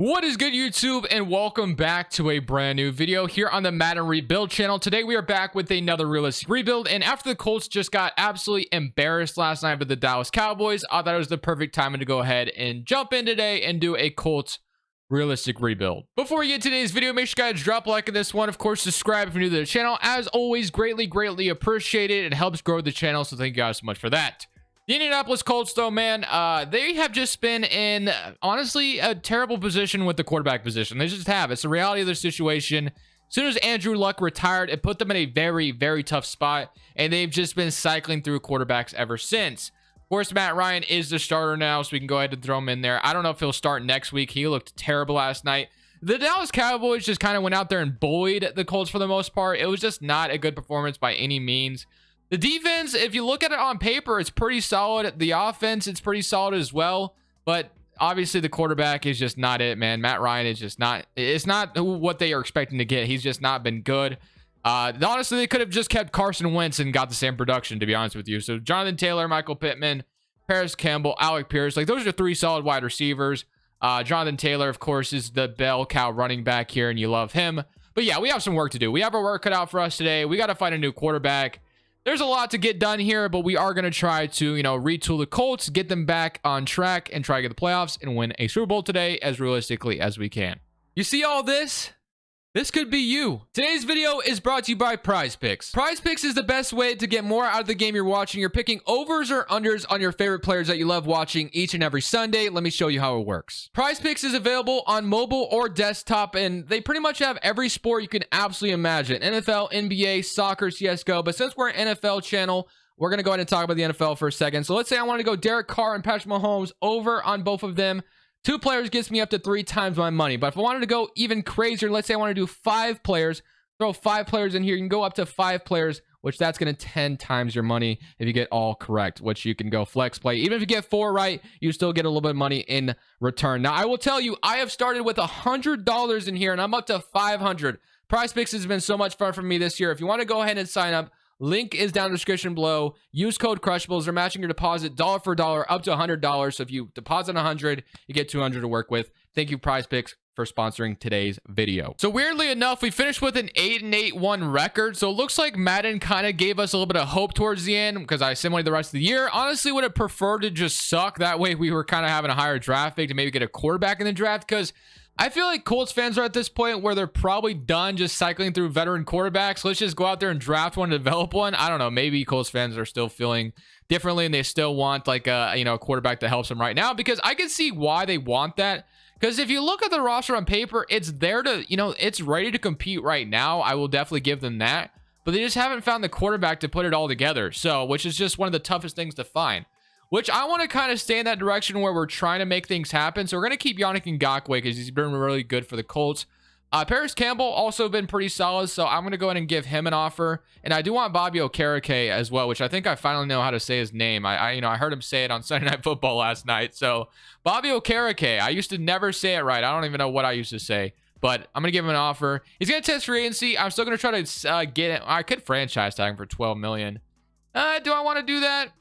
What is good, YouTube, and welcome back to a brand new video here on the Madden Rebuild channel. Today we are back with another realistic rebuild, and after the Colts just got absolutely embarrassed last night by the Dallas Cowboys, I thought it was the perfect time to go ahead and jump in today and do a Colts realistic rebuild. Before we get to today's video, make sure you guys drop a like on this one. Of course, subscribe if you're new to the channel. As always, greatly appreciated. It helps grow the channel, so thank you guys so much for that. The Indianapolis Colts, though, man, they have just been in, honestly, a terrible position with the quarterback position. They just have. It's the reality of their situation. As soon as Andrew Luck retired, it put them in a very tough spot, and they've just been cycling through quarterbacks ever since. Of course, Matt Ryan is the starter now, so we can go ahead and throw him in there. I don't know if he'll start next week. He looked terrible last night. The Dallas Cowboys just kind of went out there and bullied the Colts for the most part. It was just not a good performance by any means. The defense, if you look at it on paper, it's pretty solid. The offense, it's pretty solid as well. But obviously, the quarterback is just not it, man. Matt Ryan is just not. It's not what they are expecting to get. He's just not been good. Honestly, they could have just kept Carson Wentz and got the same production, to be honest with you. So Jonathan Taylor, Michael Pittman, Paris Campbell, Alec Pierce, like those are three solid wide receivers. Jonathan Taylor, of course, is the bell cow running back here, and you love him. But yeah, we have some work to do. We have our work cut out for us today. We got to find a new quarterback. There's a lot to get done here, but we are going to try to, retool the Colts, get them back on track, and try to get the playoffs and win a Super Bowl today as realistically as we can. You see all this? This could be you. Today's video is brought to you by Prize Picks. Prize Picks is the best way to get more out of the game you're watching. You're picking overs or unders on your favorite players that you love watching each and every Sunday. Let me show you how it works. Prize Picks is available on mobile or desktop, and they pretty much have every sport you can absolutely imagine. NFL, NBA, soccer, CSGO. But since we're an NFL channel, we're going to go ahead and talk about the NFL for a second. So let's say I want to go Derek Carr and Patrick Mahomes over on both of them. 2 players gets me up to 3 times my money. But if I wanted to go even crazier, let's say I want to do 5 players, throw 5 players in here. You can go up to 5 players, which that's going to 10 times your money if you get all correct, which you can go flex play. Even if you get 4 right, you still get a little bit of money in return. Now, I will tell you, I have started with $100 in here, and I'm up to $500. Prize Picks has been so much fun for me this year. If you want to go ahead and sign up, link is down in the description below. Use code Crushables. They're matching your deposit dollar for dollar up to $100. So if you deposit $100, you get $200 to work with. Thank you, Prize Picks, for sponsoring today's video. So weirdly enough, we finished with an 8-8-1 record. So it looks like Madden kind of gave us a little bit of hope towards the end because I assimilated the rest of the year. Honestly, would have preferred to just suck. That way we were kind of having a higher draft pick to maybe get a quarterback in the draft, because I feel like Colts fans are at this point where they're probably done just cycling through veteran quarterbacks. Let's just go out there and draft one and develop one. I don't know. Maybe Colts fans are still feeling differently and they still want like a quarterback that helps them right now, because I can see why they want that. Because if you look at the roster on paper, it's there to, it's ready to compete right now. I will definitely give them that. But they just haven't found the quarterback to put it all together. So, which is just one of the toughest things to find. Which I want to kind of stay in that direction where we're trying to make things happen. So we're going to keep Yannick Ngakoue because he's been really good for the Colts. Paris Campbell also been pretty solid, so I'm going to go ahead and give him an offer. And I do want Bobby Okereke as well, which I think I finally know how to say his name. I heard him say it on Sunday Night Football last night. So Bobby Okereke, I used to never say it right. I don't even know what I used to say. But I'm going to give him an offer. He's going to test free agency. I'm still going to try to get it. I could franchise tag him for $12 million. Do I want to do that?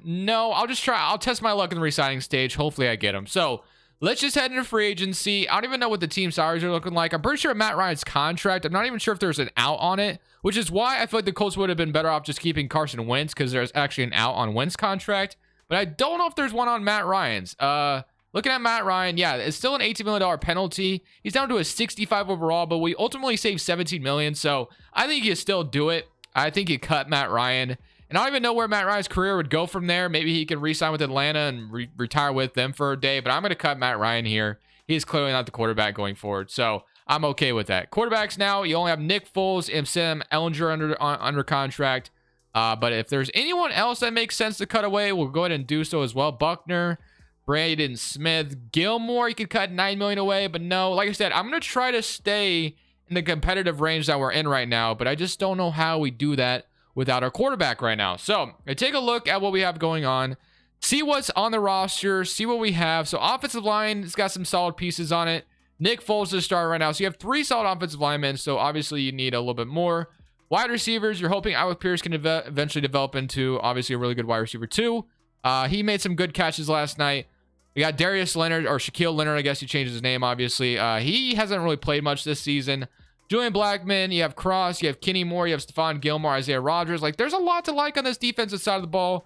No, I'll test my luck in the re-signing stage. Hopefully I get him. So let's just head into free agency. I don't even know what the team salaries are looking like. I'm pretty sure Matt Ryan's contract, I'm not even sure if there's an out on it, which is why I feel like the Colts would have been better off just keeping Carson Wentz, because there's actually an out on Wentz contract, but I don't know if there's one on Matt Ryan's. Looking at Matt Ryan, yeah, it's still an $18 million penalty. He's down to a 65 overall, but we ultimately saved $17 million. So I think you still do it. I think you cut Matt Ryan. And I don't even know where Matt Ryan's career would go from there. Maybe he can re-sign with Atlanta and retire with them for a day. But I'm going to cut Matt Ryan here. He's clearly not the quarterback going forward. So I'm okay with that. Quarterbacks now, you only have Nick Foles and Sam Ehlinger under contract. But if there's anyone else that makes sense to cut away, we'll go ahead and do so as well. Buckner, Braden Smith, Gilmore, you could cut $9 million away. But no, like I said, I'm going to try to stay in the competitive range that we're in right now. But I just don't know how we do that without our quarterback right now. So I take a look at what we have going on, see what's on the roster, see what we have. So offensive line, it's got some solid pieces on it. Nick Foles is the starter right now. So you have 3 solid offensive linemen. So obviously you need a little bit more. Wide receivers, you're hoping Alec Pierce can eventually develop into obviously a really good wide receiver too. He made some good catches last night. We got Darius Leonard, or Shaquille Leonard, I guess he changed his name, obviously. He hasn't really played much this season. Julian Blackmon, you have Cross, you have Kenny Moore, you have Stephon Gilmore, Isaiah Rodgers. Like, there's a lot to like on this defensive side of the ball.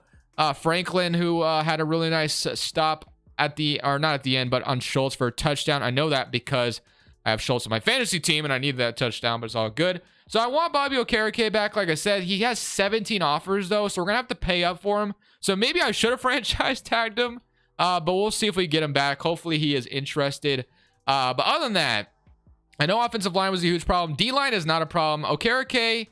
Franklin, who had a really nice stop at the, or not at the end, but on Schultz for a touchdown. I know that because I have Schultz on my fantasy team and I needed that touchdown, but it's all good. So I want Bobby Okereke back. Like I said, he has 17 offers though, so we're gonna have to pay up for him. So maybe I should have franchise tagged him, but we'll see if we get him back. Hopefully he is interested. But other than that, I know offensive line was a huge problem. D-line is not a problem. Okereke,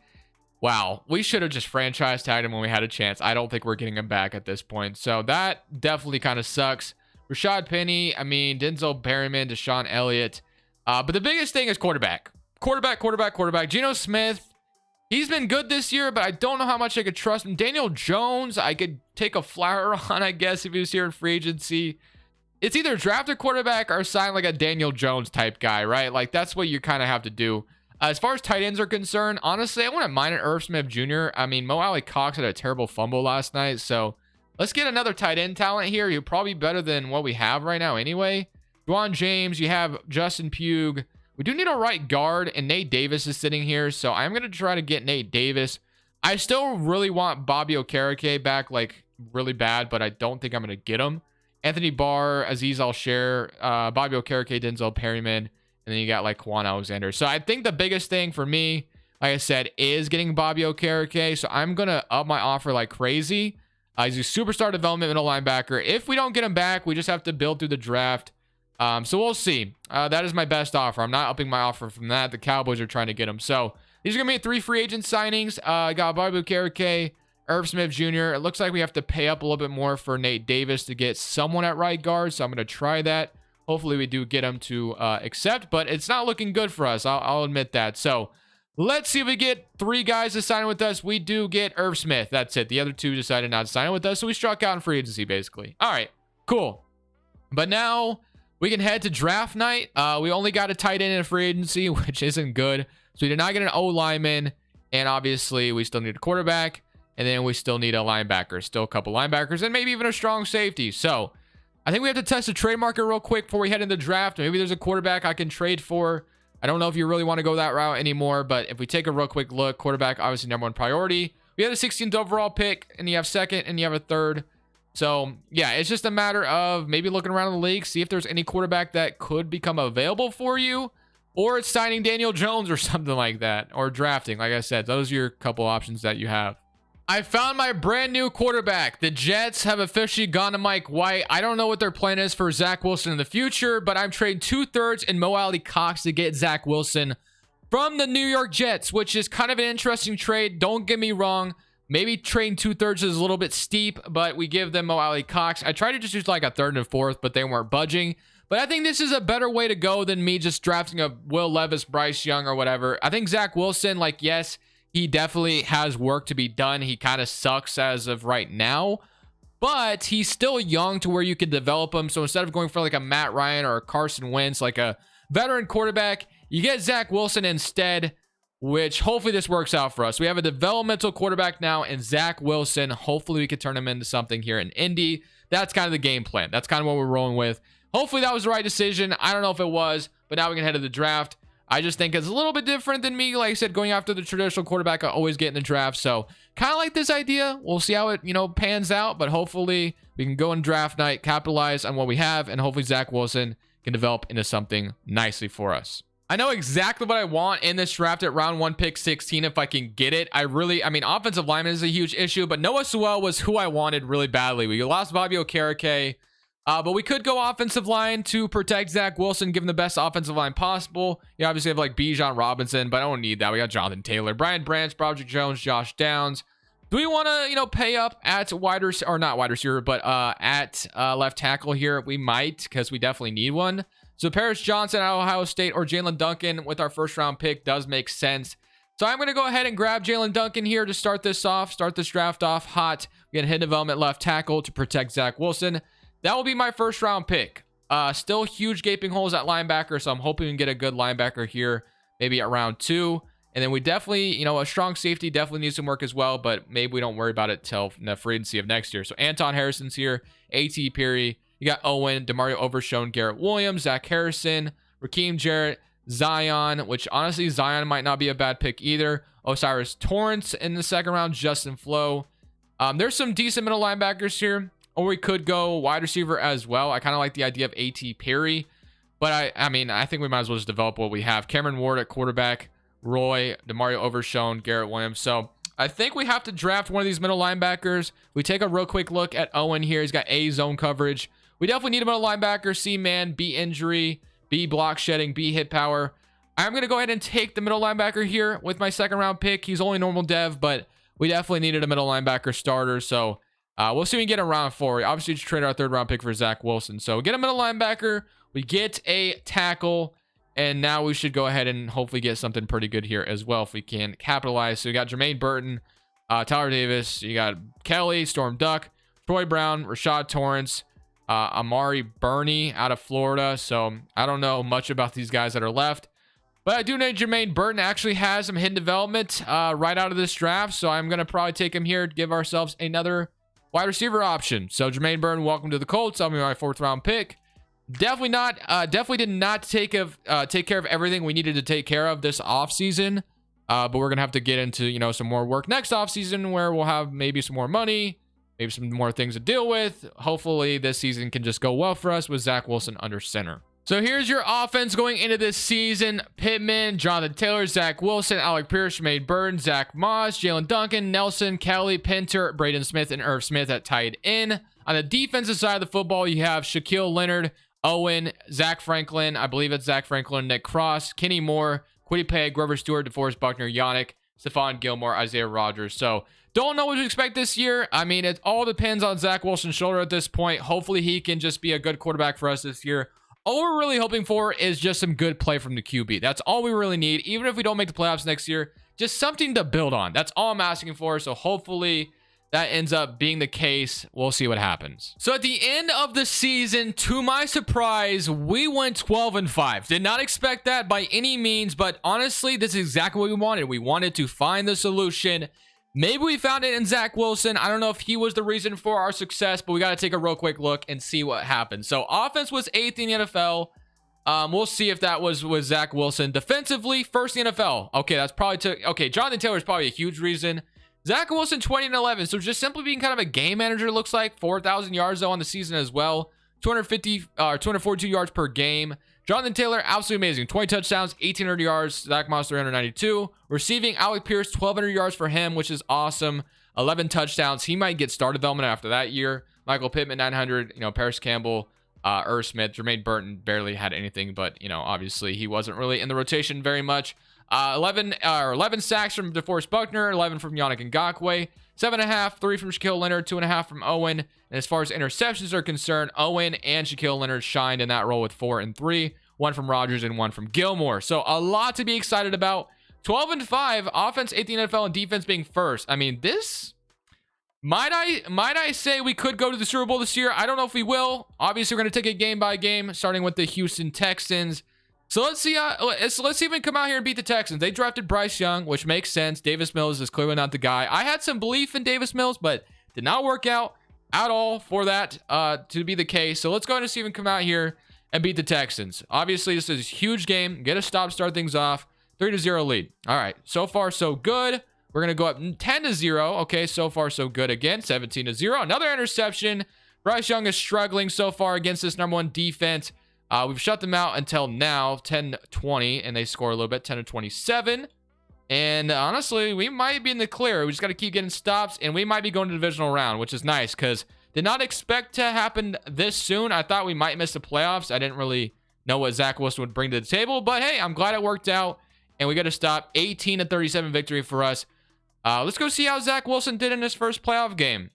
wow, we should have just franchise tagged him when we had a chance. I don't think we're getting him back at this point. So that definitely kind of sucks. Rashad Penny, I mean, Denzel Perryman, Deshaun Elliott. But the biggest thing is quarterback. Quarterback. Geno Smith, he's been good this year, but I don't know how much I could trust him. Daniel Jones, I could take a flyer on, I guess, if he was here in free agency. It's either draft a quarterback or sign like a Daniel Jones type guy, right? Like, that's what you kind of have to do. As far as tight ends are concerned, honestly, I wouldn't mind an Irv Smith Jr. I mean, Mo Alley Cox had a terrible fumble last night, so let's get another tight end talent here. You're probably better than what we have right now anyway. Juwan James, you have Justin Pugh. We do need a right guard, and Nate Davis is sitting here, so I'm going to try to get Nate Davis. I still really want Bobby Okereke back, like, really bad, but I don't think I'm going to get him. Anthony Barr, Aziz Al-Share, Bobby Okereke, Denzel Perryman, and then you got, like, Quan Alexander. So I think the biggest thing for me, like I said, is getting Bobby Okereke, so I'm going to up my offer like crazy. He's a superstar development middle linebacker. If we don't get him back, we just have to build through the draft. So we'll see. That is my best offer. I'm not upping my offer from that. The Cowboys are trying to get him. So these are going to be 3 free agent signings. I got Bobby Okereke, Irv Smith Jr. It looks like we have to pay up a little bit more for Nate Davis to get someone at right guard. So I'm going to try that. Hopefully we do get him to accept, but it's not looking good for us. I'll admit that. So let's see if we get 3 guys to sign with us. We do get Irv Smith. That's it. The other 2 decided not to sign with us. So we struck out in free agency, basically. All right, cool. But now we can head to draft night. We only got a tight end in a free agency, which isn't good. So we did not get an O lineman. And obviously we still need a quarterback. And then we still need a linebacker. Still a couple linebackers and maybe even a strong safety. So I think we have to test the trade market real quick before we head into the draft. Maybe there's a quarterback I can trade for. I don't know if you really want to go that route anymore, but if we take a real quick look, quarterback, obviously number 1 priority. We had a 16th overall pick, and you have 2nd, and you have a 3rd. So, yeah, it's just a matter of maybe looking around the league, see if there's any quarterback that could become available for you, or it's signing Daniel Jones or something like that, or drafting. Like I said, those are your couple options that you have. I found my brand new quarterback. The Jets have officially gone to Mike White. I don't know what their plan is for Zach Wilson in the future, but I'm trading 2/3 in Mo Alley Cox to get Zach Wilson from the New York Jets, which is kind of an interesting trade. Don't get me wrong. Maybe trading 2/3 is a little bit steep, but we give them Mo Alley Cox. I tried to just use like a 3rd and a 4th, but they weren't budging. But I think this is a better way to go than me just drafting a Will Levis, Bryce Young, or whatever. I think Zach Wilson, like, yes, he definitely has work to be done. He kind of sucks as of right now, but he's still young to where you can develop him. So instead of going for like a Matt Ryan or a Carson Wentz, like a veteran quarterback, you get Zach Wilson instead, which hopefully this works out for us. We have a developmental quarterback now in Zach Wilson. Hopefully we can turn him into something here in Indy. That's kind of the game plan. That's kind of what we're rolling with. Hopefully that was the right decision. I don't know if it was, but now we can head to the draft. I just think it's a little bit different than me. Like I said, going after the traditional quarterback I always get in the draft. So kind of like this idea. We'll see how it, pans out. But hopefully we can go in draft night, capitalize on what we have, and hopefully Zach Wilson can develop into something nicely for us. I know exactly what I want in this draft at round 1, pick 16, if I can get it. I mean, offensive lineman is a huge issue, but Noah Sewell was who I wanted really badly. We lost Bobby Okereke. But we could go offensive line to protect Zach Wilson, give him the best offensive line possible. You obviously have like Bijan Robinson, but I don't need that. We got Jonathan Taylor, Brian Branch, Broderick Jones, Josh Downs. Do we want to, pay up at not wide receiver, but at left tackle here? We might, because we definitely need one. So Paris Johnson at Ohio State or Jalen Duncan with our 1st round pick does make sense. So I'm going to go ahead and grab Jalen Duncan here to start this draft off hot. We get hit development left tackle to protect Zach Wilson. That will be my 1st round pick. Still huge gaping holes at linebacker, so I'm hoping we can get a good linebacker here, maybe at round 2. And then we definitely, a strong safety definitely needs some work as well, but maybe we don't worry about it till the free agency of next year. So Anton Harrison's here, A.T. Perry, You got Owen, Demario Overshown, Garrett Williams, Zach Harrison, Raheem Jarrett, Zion, which honestly, Zion might not be a bad pick either. Osiris Torrance in the second round, Justin Flo. There's some decent middle linebackers here, or we could go wide receiver as well. I kind of like the idea of A.T. Perry, but I mean, I think we might as well just develop what we have. Cameron Ward at quarterback, Roy, Demario Overshown, Garrett Williams. So I think we have to draft one of these middle linebackers. We take a real quick look at Owen here. He's got A zone coverage. We definitely need a middle linebacker, C man, B injury, B block shedding, B hit power. I'm going to go ahead and take the middle linebacker here with my second round pick. He's only normal dev, but we definitely needed a middle linebacker starter. So we'll see if we can get a round 4. We obviously just trade our third round pick for Zach Wilson. So get a middle linebacker. We get a tackle. And now we should go ahead and hopefully get something pretty good here as well if we can capitalize. So you got Jermaine Burton, Tyler Davis. You got Kelly, Storm Duck, Troy Brown, Rashad Torrance, Amari Burney out of Florida. So I don't know much about these guys that are left. But I do know Jermaine Burton actually has some hidden development right out of this draft. So I'm going to probably take him here to give ourselves another wide receiver option. So Jermaine Burton, welcome to the Colts. I'll be my 4th round pick. Definitely did not take care of everything we needed to take care of this offseason. But we're going to have to get into, you know, some more work next offseason where we'll have maybe some more money, maybe some more things to deal with. Hopefully this season can just go well for us with Zach Wilson under center. So here's your offense going into this season. Pittman, Jonathan Taylor, Zach Wilson, Alec Pierce, Jermaine Burton, Zach Moss, Jalen Duncan, Nelson, Kelly, Pinter, Braden Smith, and Irv Smith at tight end. On the defensive side of the football, you have Shaquille Leonard, Owen, Zach Franklin, I believe it's Zach Franklin, Nick Cross, Kenny Moore, Quiddy Pay, Grover Stewart, DeForest Buckner, Yannick, Stephon Gilmore, Isaiah Rodgers. So don't know what to expect this year. I mean, it all depends on Zach Wilson's shoulder at this point. Hopefully he can just be a good quarterback for us this year. All we're really hoping for is just some good play from the QB. That's all we really need. Even if we don't make the playoffs next year, just something to build on. That's all I'm asking for. So hopefully that ends up being the case. We'll see what happens. So at the end of the season, to my surprise, we went 12-5. Did not expect that by any means, but honestly, this is exactly what we wanted. We wanted to find the solution. Maybe we found it in Zach Wilson. I don't know if he was the reason for our success, but we got to take a real quick look and see what happened. So offense was 8th in the NFL. We'll see if that was with Zach Wilson. Defensively, 1st in the NFL. Okay, that's probably okay, Jonathan Taylor is probably a huge reason. Zach Wilson, 20-11. So just simply being kind of a game manager, looks like. 4,000 yards, though, on the season as well. 242 yards per game. Jonathan Taylor, absolutely amazing. 20 touchdowns, 1,800 yards. Zach Moss, 392. Receiving, Alec Pierce, 1,200 yards for him, which is awesome. 11 touchdowns. He might get star development after that year. Michael Pittman, 900. You know, Paris Campbell, Irv Smith. Jermaine Burton barely had anything, but, you know, obviously he wasn't really in the rotation very much. 11 sacks from DeForest Buckner, 11 from Yannick Ngakoue, 7.5, 3 from Shaquille Leonard, 2.5 from Owen. And as far as interceptions are concerned, Owen and Shaquille Leonard shined in that role with 4 and 3, 1 from Rodgers and 1 from Gilmore. So a lot to be excited about. 12-5, offense 8th in the NFL and defense being 1st. I mean, this might I say we could go to the Super Bowl this year. I don't know if we will. Obviously, we're going to take it game by game, starting with the Houston Texans. So let's see if we can come out here and beat the Texans. They drafted Bryce Young, which makes sense. Davis Mills is clearly not the guy. I had some belief in Davis Mills, but did not work out at all for that to be the case. So let's go ahead and see if we can come out here and beat the Texans. Obviously, this is a huge game. Get a stop, start things off. 3-0 lead. All right, so far so good. We're going to go up 10-0. Okay, so far so good again. 17-0. Another interception. Bryce Young is struggling so far against this #1 defense. We've shut them out until now, 10-20, and they score a little bit, 10-27. And honestly, we might be in the clear. We just got to keep getting stops, and we might be going to the divisional round, which is nice because did not expect to happen this soon. I thought we might miss the playoffs. I didn't really know what Zach Wilson would bring to the table, but hey, I'm glad it worked out, and we got to stop. 18-37 victory for us. Let's go see how Zach Wilson did in his first playoff game.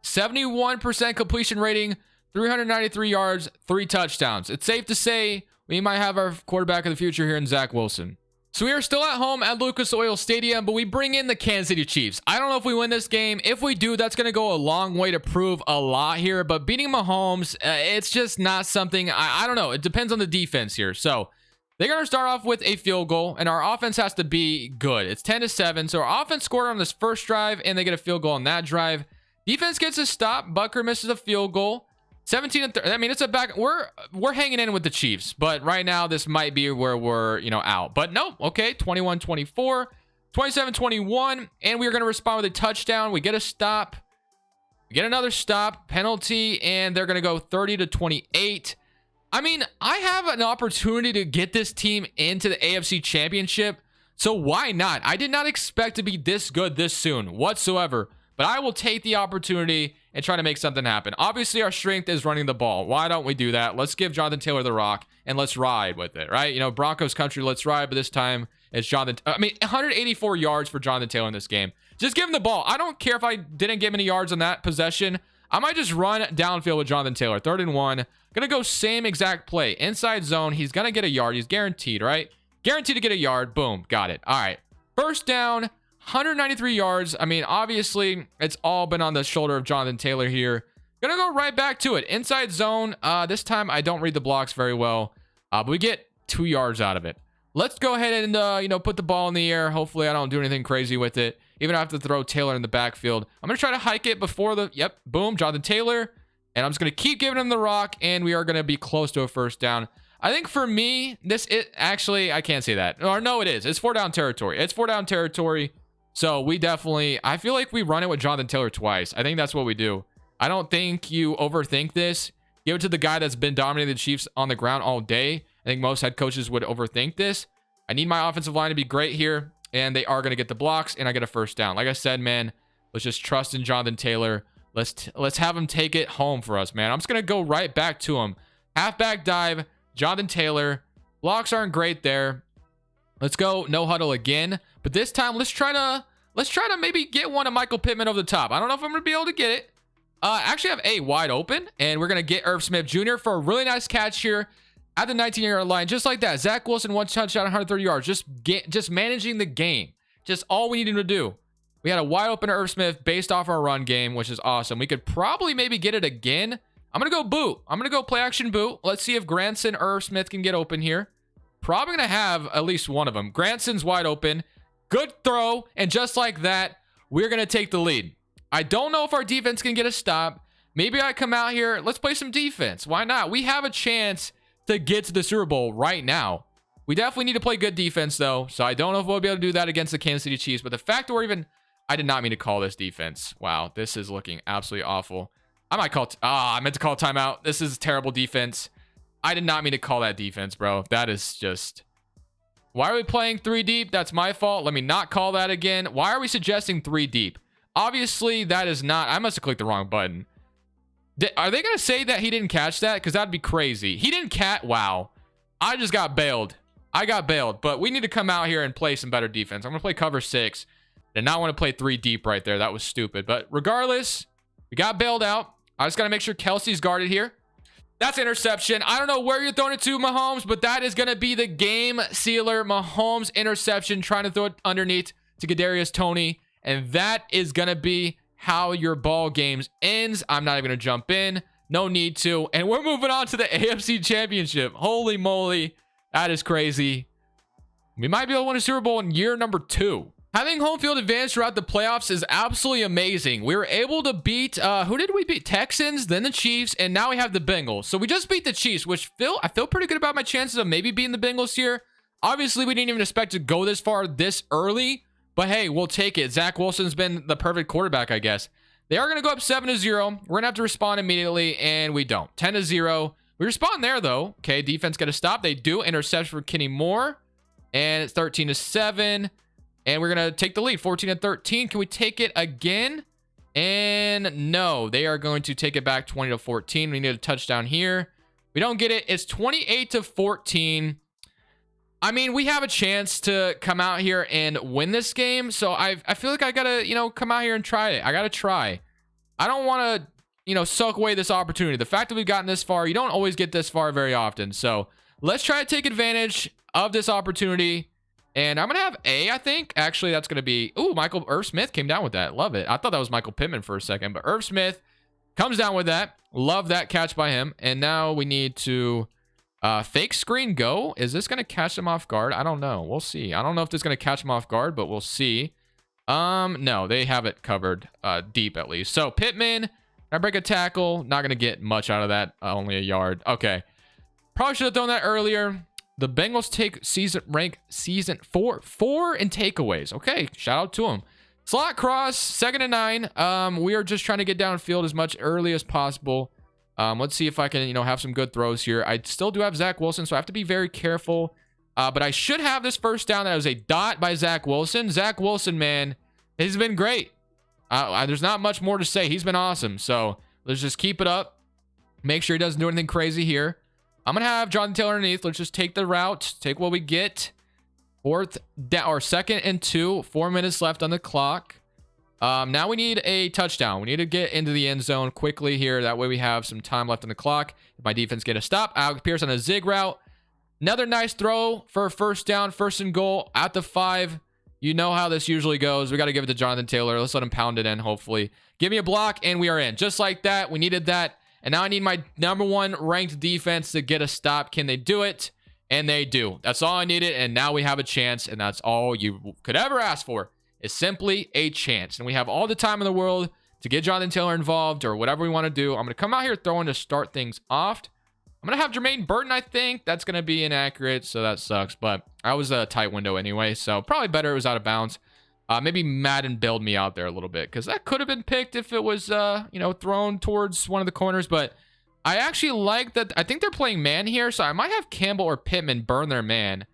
71% completion rating, 393 yards, 3 touchdowns. It's safe to say we might have our quarterback of the future here in Zach Wilson. So we are still at home at Lucas Oil Stadium, but we bring in the Kansas City Chiefs. I don't know if we win this game. If we do, that's going to go a long way to prove a lot here. But beating Mahomes, it's just not something, I don't know. It depends on the defense here. So they're going to start off with a field goal, and our offense has to be good. It's 10-7. So our offense scored on this first drive, and they get a field goal on that drive. Defense gets a stop. Butker misses a field goal. 17 and I mean, it's a back. We're hanging in with the Chiefs, but right now this might be where we're, out. But no, okay, 21-24, 27-21, and we are going to respond with a touchdown. We get a stop. We get another stop, penalty, and they're going to go 30-28. I mean, I have an opportunity to get this team into the AFC Championship, so why not? I did not expect to be this good this soon whatsoever, but I will take the opportunity and try to make something happen. Obviously, our strength is running the ball. Why don't we do that? Let's give Jonathan Taylor the rock, and let's ride with it, right? Broncos country, let's ride, but this time it's 184 yards for Jonathan Taylor in this game. Just give him the ball. I don't care if I didn't get many yards on that possession. I might just run downfield with Jonathan Taylor. 3rd and 1. Gonna go same exact play. Inside zone. He's gonna get a yard. He's guaranteed, right? Guaranteed to get a yard. Boom. Got it. All right. First down. 193 yards. I mean, obviously, it's all been on the shoulder of Jonathan Taylor here. Gonna go right back to it. Inside zone. This time, I don't read the blocks very well. But we get 2 yards out of it. Let's go ahead and, put the ball in the air. Hopefully, I don't do anything crazy with it. Even if I have to throw Taylor in the backfield. I'm going to try to hike it before boom, Jonathan Taylor. And I'm just going to keep giving him the rock, and we are going to be close to a first down. I think for me, actually, I can't say that. Or no, it is. It's 4-down territory. It's 4-down territory. So we definitely, I feel like we run it with Jonathan Taylor twice. I think that's what we do. I don't think you overthink this. Give it to the guy that's been dominating the Chiefs on the ground all day. I think most head coaches would overthink this. I need my offensive line to be great here. And they are going to get the blocks, and I get a first down. Like I said, man, let's just trust in Jonathan Taylor. Let's have him take it home for us, man. I'm just going to go right back to him. Halfback dive, Jonathan Taylor. Blocks aren't great there. Let's go no huddle again. But this time, let's try to maybe get one of Michael Pittman over the top. I don't know if I'm going to be able to get it. Actually, I have A wide open, and we're going to get Irv Smith Jr. for a really nice catch here at the 19-yard line, just like that. Zach Wilson, 1 touchdown, 130 yards. Just managing the game. Just all we need him to do. We had a wide open Irv Smith based off our run game, which is awesome. We could probably maybe get it again. I'm going to go boot. I'm going to go play action boot. Let's see if Granson, Irv Smith can get open here. Probably going to have at least one of them. Granson's wide open. Good throw. And just like that, we're going to take the lead. I don't know if our defense can get a stop. Maybe I come out here. Let's play some defense. Why not? We have a chance to get to the Super Bowl right now. We definitely need to play good defense, though. So I don't know if we'll be able to do that against the Kansas City Chiefs. But the fact that we're even... I did not mean to call this defense. Wow, this is looking absolutely awful. I might call... I meant to call timeout. This is terrible defense. I did not mean to call that defense, bro. That is just... Why are we playing 3 deep? That's my fault. Let me not call that again. Why are we suggesting 3 deep? Obviously, that is not... I must have clicked the wrong button. Are they going to say that he didn't catch that? Because that'd be crazy. He didn't catch... Wow. I just got bailed. I got bailed. But we need to come out here and play some better defense. I'm going to play cover 6. Did not want to play 3 deep right there. That was stupid. But regardless, we got bailed out. I just got to make sure Kelsey's guarded here. That's interception. I don't know where you're throwing it to, Mahomes, but that is going to be the game sealer. Mahomes interception, trying to throw it underneath to Kadarius Toney. And that is going to be how your ball games ends. I'm not even going to jump in. No need to. And we're moving on to the AFC Championship. Holy moly. That is crazy. We might be able to win a Super Bowl in year number 2. Having home field advantage throughout the playoffs is absolutely amazing. We were able to beat, who did we beat? Texans, then the Chiefs, and now we have the Bengals. So we just beat the Chiefs, which I feel pretty good about my chances of maybe beating the Bengals here. Obviously, we didn't even expect to go this far this early. But hey, we'll take it. Zach Wilson's been the perfect quarterback, I guess. They are going to go up 7-0. We're going to have to respond immediately, and we don't. 10-0. We respond there, though. Okay, defense got to stop. They do. Interception for Kenny Moore. And it's 13-7. And we're going to take the lead. 14-13. Can we take it again? And no. They are going to take it back 20-14. We need a touchdown here. We don't get it. It's 28-14. I mean, we have a chance to come out here and win this game. So I feel like I got to, come out here and try it. I got to try. I don't want to, suck away this opportunity. The fact that we've gotten this far, you don't always get this far very often. So let's try to take advantage of this opportunity. And I'm going to have A, I think. Actually, that's going to be... Ooh, Irv Smith came down with that. Love it. I thought that was Michael Pittman for a second. But Irv Smith comes down with that. Love that catch by him. And now we need to... fake screen go. Is this going to catch him off guard? I don't know. We'll see. I don't know if this is going to catch him off guard, but we'll see. No, they have it covered deep at least. So Pittman I break a tackle. Not going to get much out of that. Only a yard. Okay. Probably should have done that earlier. The Bengals take season 4 in takeaways. Okay. Shout out to them. Slot cross, 2nd and 9. We are just trying to get downfield as much early as possible. Let's see if I can, have some good throws here. I still do have Zach Wilson, so I have to be very careful. But I should have this first down. That was a dot by Zach Wilson. Zach Wilson, man, he's been great. There's not much more to say. He's been awesome. So let's just keep it up. Make sure he doesn't do anything crazy here. I'm going to have Jonathan Taylor underneath. Let's just take the route. Take what we get. 2nd and 2. 4 minutes left on the clock. Now we need a touchdown. We need to get into the end zone quickly here. That way we have some time left on the clock. If my defense get a stop, Alec Pierce on a zig route. Another nice throw for a first down, 1st and goal at the 5. You know how this usually goes. We got to give it to Jonathan Taylor. Let's let him pound it in, hopefully. Give me a block, and we are in. Just like that. We needed that. And now I need my #1 ranked defense to get a stop. Can they do it? And they do. That's all I needed, and now we have a chance, and that's all you could ever ask for, is simply a chance. And we have all the time in the world to get Jonathan Taylor involved or whatever we want to do. I'm going to come out here throwing to start things off. I'm going to have Jermaine Burton, I think. That's going to be inaccurate, so that sucks. But I was a tight window anyway, so probably better it was out of bounds. Maybe Madden bailed me out there a little bit because that could have been picked if it was, thrown towards one of the corners. But I actually like that. I think they're playing man here, so I might have Campbell or Pittman burn their man.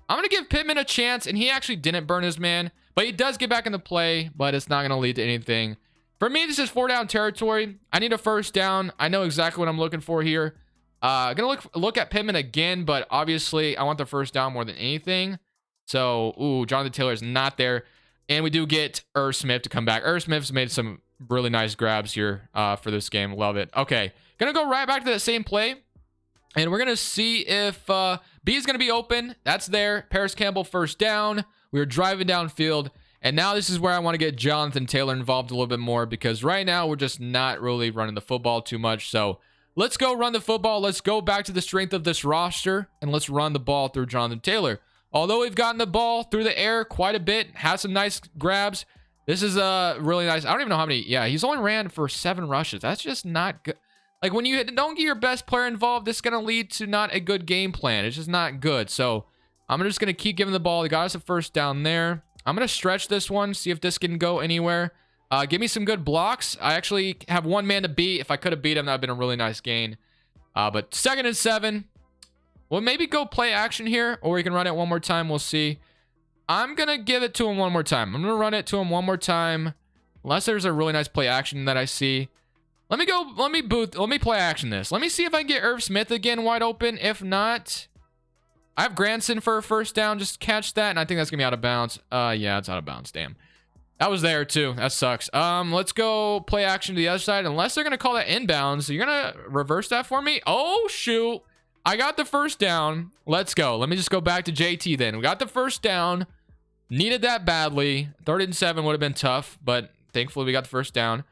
I'm going to give Pittman a chance, and he actually didn't burn his man. But he does get back into play, but it's not going to lead to anything. For me, this is 4-down territory. I need a first down. I know exactly what I'm looking for here. Gonna look at Pittman again, but obviously I want the first down more than anything. So, Jonathan Taylor is not there. And we do get Irv Smith to come back. Irv Smith's made some really nice grabs here for this game. Love it. Okay, gonna go right back to that same play. And we're gonna see if B is gonna be open. That's there. Paris Campbell first down. We were driving downfield. And now this is where I want to get Jonathan Taylor involved a little bit more, because right now we're just not really running the football too much. So let's go run the football. Let's go back to the strength of this roster, and let's run the ball through Jonathan Taylor. Although we've gotten the ball through the air quite a bit, had some nice grabs. This is really nice. I don't even know how many. Yeah, he's only ran for 7 rushes. That's just not good. Like, when you don't get your best player involved, this is going to lead to not a good game plan. It's just not good. So I'm just going to keep giving the ball. He got us a first down there. I'm going to stretch this one, see if this can go anywhere. Give me some good blocks. I actually have one man to beat. If I could have beat him, that would have been a really nice gain. But 2nd and 7. We'll maybe go play action here, or we can run it one more time. We'll see. I'm going to give it to him one more time. I'm going to run it to him one more time. Unless there's a really nice play action that I see. Let me play action this. Let me see if I can get Irv Smith again wide open. If not, I have Granson for a first down. Just catch that, and I think that's going to be out of bounds. Yeah, it's out of bounds. Damn. That was there, too. That sucks. Let's go play action to the other side. Unless they're going to call that inbounds. You're going to reverse that for me? Oh, shoot. I got the first down. Let's go. Let me just go back to JT then. We got the first down. Needed that badly. 3rd and 7 would have been tough, but thankfully we got the first down.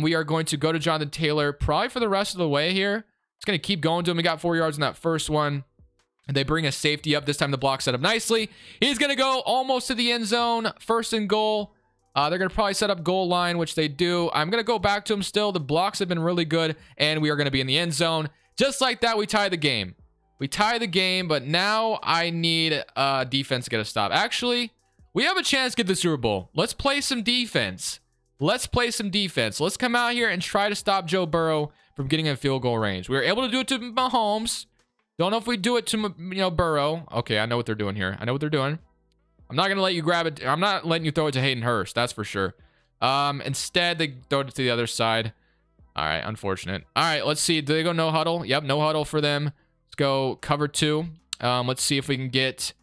We are going to go to Jonathan Taylor probably for the rest of the way here. It's going to keep going to him. We got 4 yards in that first one. And they bring a safety up. This time the block set up nicely. He's going to go almost to the end zone. 1st and goal. They're going to probably set up goal line, which they do. I'm going to go back to him still. The blocks have been really good, and we are going to be in the end zone. Just like that, we tie the game. We tie the game, but now I need defense to get a stop. Actually, we have a chance to get the Super Bowl. Let's play some defense. Let's play some defense. Let's come out here and try to stop Joe Burrow from getting in field goal range. We were able to do it to Mahomes. Don't know if we do it to, Burrow. Okay, I know what they're doing here. I know what they're doing. I'm not going to let you grab it. I'm not letting you throw it to Hayden Hurst. That's for sure. Instead, they throw it to the other side. All right, unfortunate. All right, let's see. Do they go no huddle? Yep, no huddle for them. Let's go cover 2. Let's see if we can get...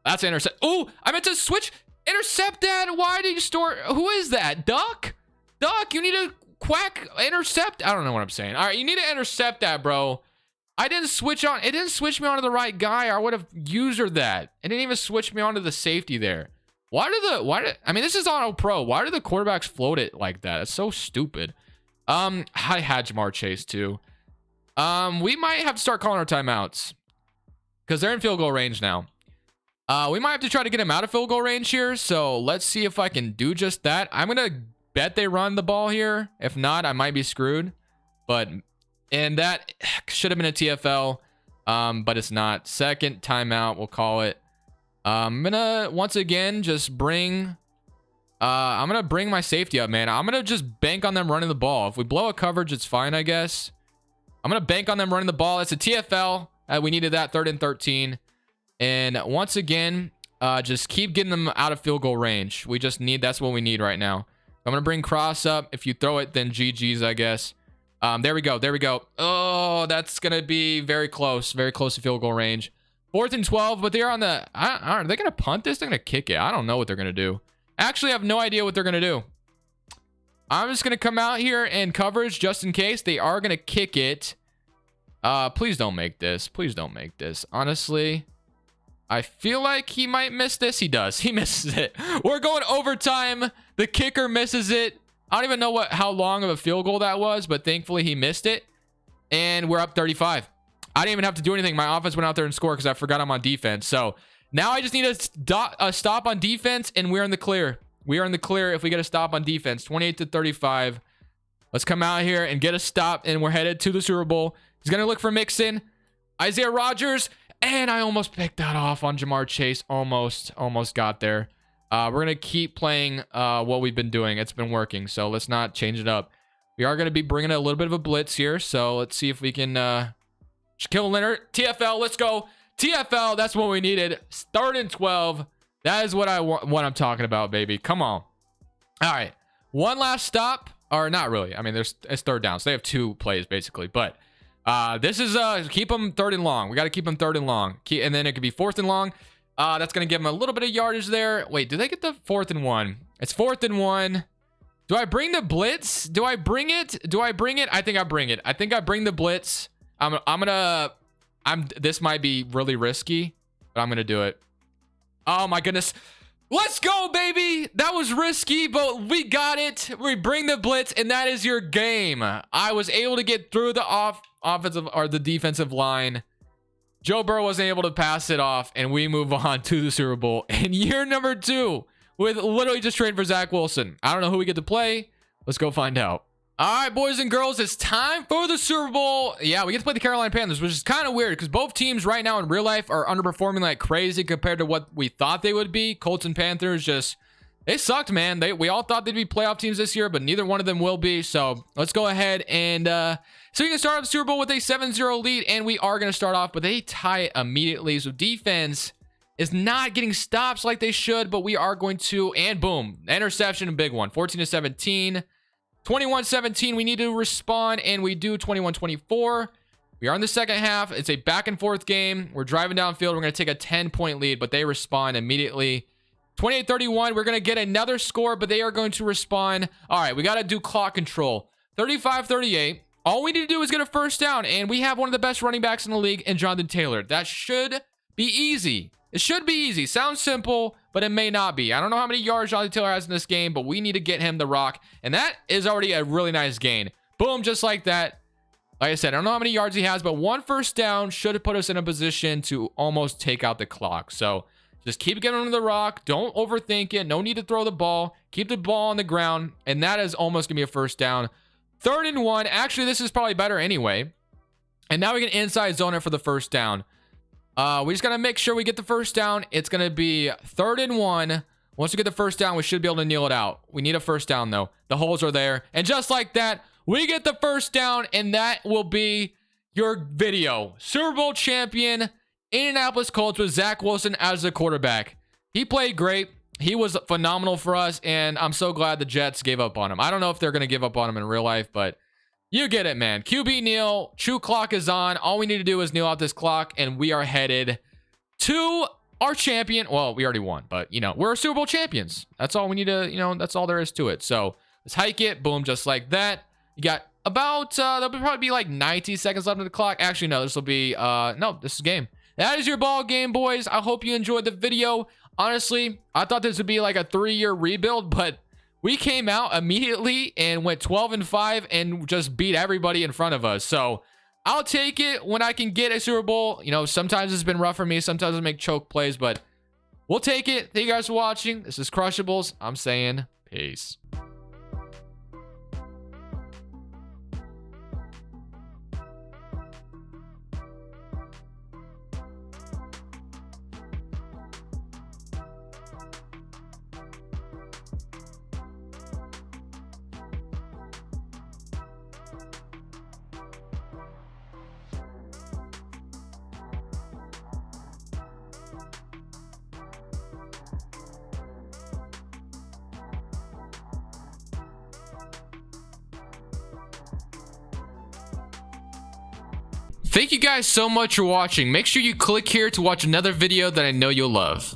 That's an intercept. Oh, I meant to switch. Intercept that. Why did you store... Who is that? Duck? Duck, you need to quack intercept. I don't know what I'm saying. All right, you need to intercept that, bro. I didn't switch on. It didn't switch me onto the right guy. I would have usered that. It didn't even switch me onto the safety there. I mean, this is on pro. Why do the quarterbacks float it like that? It's so stupid. I had Jamar Chase too. We might have to start calling our timeouts because they're in field goal range now. We might have to try to get him out of field goal range here. So let's see if I can do just that. I'm going to bet they run the ball here. If not, I might be screwed. But, and that should have been a TFL, but it's not. Second timeout, we'll call it. I'm gonna once again just bring I'm gonna bring my safety up, man. I'm gonna just bank on them running the ball. If we blow a coverage, it's fine, I guess. I'm gonna bank on them running the ball. It's a TFL. We needed that 3rd and 13. And once again, just keep getting them out of field goal range. We just need, that's what we need right now. I'm gonna bring Cross up. If you throw it, then GG's, I guess. There we go. There we go. Oh, that's gonna be very close to field goal range. 4th and 12, but they're on the, are they gonna punt this? They're gonna kick it. I don't know what they're gonna do. Actually, I have no idea what they're gonna do. I'm just gonna come out here and coverage just in case. They are gonna kick it. Please don't make this. Please don't make this. Honestly, I feel like he might miss this. He does. He misses it. We're going overtime. The kicker misses it. I don't even know how long of a field goal that was, but thankfully he missed it. And we're up 35. I didn't even have to do anything. My offense went out there and scored because I forgot I'm on defense. So now I just need a stop on defense, and we're in the clear. We are in the clear if we get a stop on defense. 28 to 35. Let's come out here and get a stop, and we're headed to the Super Bowl. He's going to look for Mixon. Isaiah Rodgers. And I almost picked that off on Jamar Chase. Almost got there. We're going to keep playing what we've been doing. It's been working, so let's not change it up. We are going to be bringing a little bit of a blitz here, so let's see if we can kill Leonard. TFL, let's go. TFL, that's what we needed. 3rd and 12. That is what I'm talking about, baby. Come on. All right. One last stop. Or not really. I mean, it's 3rd down, so they have 2 plays, basically. But this is keep them 3rd and long. We got to keep them 3rd and long. And then it could be 4th and long. That's going to give them a little bit of yardage there. Wait, do they get the 4th and 1? It's 4th and 1. Do I bring the blitz? Do I bring it? I think I bring it. I think I bring the blitz. This might be really risky, but I'm going to do it. Oh my goodness. Let's go, baby. That was risky, but we got it. We bring the blitz, and that is your game. I was able to get through the offensive or the defensive line. Joe Burrow wasn't able to pass it off, and we move on to the Super Bowl in year number 2 with literally just trading for Zach Wilson. I don't know who we get to play. Let's go find out. All right, boys and girls, it's time for the Super Bowl. Yeah, we get to play the Carolina Panthers, which is kind of weird because both teams right now in real life are underperforming like crazy compared to what we thought they would be. Colts and Panthers they sucked, man. We all thought they'd be playoff teams this year, but neither one of them will be. So let's go ahead and so we can start off the Super Bowl with a 7-0 lead, and we are going to start off, but they tie it immediately. So defense is not getting stops like they should, but we are going to, and boom, interception, a big one, 14 to 17. 21-17, we need to respond, and we do. 21-24. We are in the second half. It's a back and forth game. We're driving downfield. We're going to take a 10-point lead, but they respond immediately. 28-31, we're going to get another score, but they are going to respond. All right, we got to do clock control. 35-38. All we need to do is get a first down, and we have one of the best running backs in the league in Jonathan Taylor. That should be easy. It should be easy. Sounds simple, but it may not be. I don't know how many yards Jonathan Taylor has in this game, but we need to get him the rock, and that is already a really nice gain. Boom, just like that. Like I said, I don't know how many yards he has, but one first down should put us in a position to almost take out the clock. So just keep getting him the rock. Don't overthink it. No need to throw the ball. Keep the ball on the ground, and that is almost going to be a first down. 3rd and 1. Actually, this is probably better anyway. And now we can inside zone it for the first down. We just got to make sure we get the first down. It's going to be 3rd and 1. Once we get the first down, we should be able to kneel it out. We need a first down, though. The holes are there. And just like that, we get the first down, and that will be your video. Super Bowl champion, Indianapolis Colts with Zach Wilson as the quarterback. He played great. He was phenomenal for us, and I'm so glad the Jets gave up on him. I don't know if they're going to give up on him in real life, but you get it, man. QB kneel. True clock is on. All we need to do is kneel out this clock, and we are headed to our champion. Well, we already won, but, we're Super Bowl champions. That's all we need to, that's all there is to it. So let's hike it. Boom, just like that. You got about, there'll probably be like 90 seconds left on the clock. Actually, no, this will be, no, this is game. That is your ball game, boys. I hope you enjoyed the video. Honestly, I thought this would be like a 3-year rebuild, but we came out immediately and went 12-5 and just beat everybody in front of us. So I'll take it when I can get a Super Bowl. Sometimes it's been rough for me. Sometimes I make choke plays, but we'll take it. Thank you guys for watching. This is Crushables. I'm saying peace. Thank you guys so much for watching. Make sure you click here to watch another video that I know you'll love.